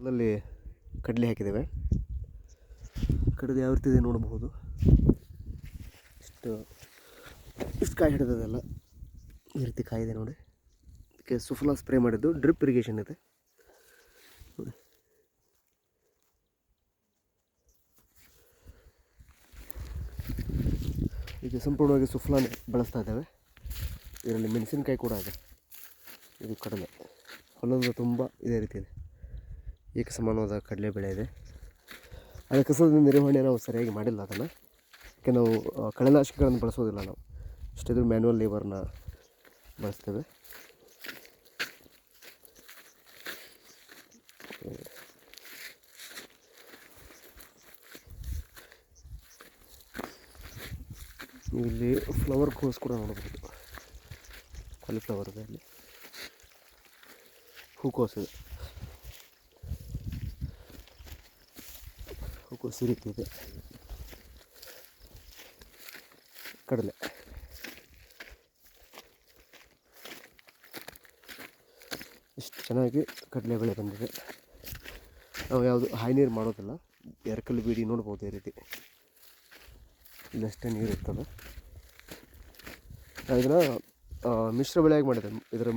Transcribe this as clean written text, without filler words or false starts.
ಅಲ್ಲಿ ಕಡಲೆ ಹಾಕಿದ್ದೇವೆ. ಕಡಲೆ ಯಾವ ರೀತಿ ಇದೆ ನೋಡಬಹುದು. ಇಷ್ಟು ಕಾಯಿ ಹಿಡಿದದೆಲ್ಲ ಈ ರೀತಿ ಕಾಯಿ ಇದೆ ನೋಡಿ. ಅದಕ್ಕೆ ಸುಫಲ ಸ್ಪ್ರೇ ಮಾಡಿದ್ದು, ಡ್ರಿಪ್ ಇರಿಗೇಷನ್ ಇದೆ ನೋಡಿ. ಈಗ ಸಂಪೂರ್ಣವಾಗಿ ಸುಫಲಾನೇ ಬಳಸ್ತಾ ಇದ್ದೇವೆ. ಇದರಲ್ಲಿ ಮೆಣಸಿನಕಾಯಿ ಕೂಡ ಇದೆ. ಇದು ಕಡಲೆ ಹೊಲದ ತುಂಬ ಇದೇ ರೀತಿ ಇದೆ. ಏಕ ಸಮಾನವಾದ ಕಡಲೆ ಬೆಳೆ ಇದೆ. ಅದರ ಕಸದ ನಿರ್ವಹಣೆ ನಾವು ಸರಿಯಾಗಿ ಮಾಡಿಲ್ಲ ಅದನ್ನು. ಯಾಕೆ ನಾವು ಕಳೆನಾಶಕಗಳನ್ನು ಬಳಸೋದಿಲ್ಲ. ನಾವು ಅಷ್ಟಿದ್ರು ಮ್ಯಾನ್ಯುವಲ್ ಲೇಬರ್ನ ಬಳಸ್ತೇವೆ. ಇಲ್ಲಿ ಫ್ಲವರ್ ಕೋಸ್ ಕೂಡ ನೋಡಬಹುದು. ಕಾಲಿಫ್ಲವರ್ ಇದೆ, ಅಲ್ಲಿ ಹೂಕೋಸು ಇದೆ. ಹೂಕೋಸು ಈ ರೀತಿ ಇದೆ. ಕಡಲೆ ಇಷ್ಟು ಚೆನ್ನಾಗಿ ಕಡಲೆ ಬೆಳೆ ಬಂದಿದೆ. ನಾವು ಯಾವುದು ಹಾಯಿ ನೀರು ಮಾಡೋದಿಲ್ಲ. ಎರಕಲ್ಲಿ ಬೀಡಿ ನೋಡ್ಬೋದು ಈ ರೀತಿ. ಇಲ್ಲಷ್ಟೇ ನೀರು ಇರ್ತದೆ. ಇದನ್ನು ಮಿಶ್ರ ಬೆಳೆಯಾಗಿ ಮಾಡಿದೆ. ಇದರ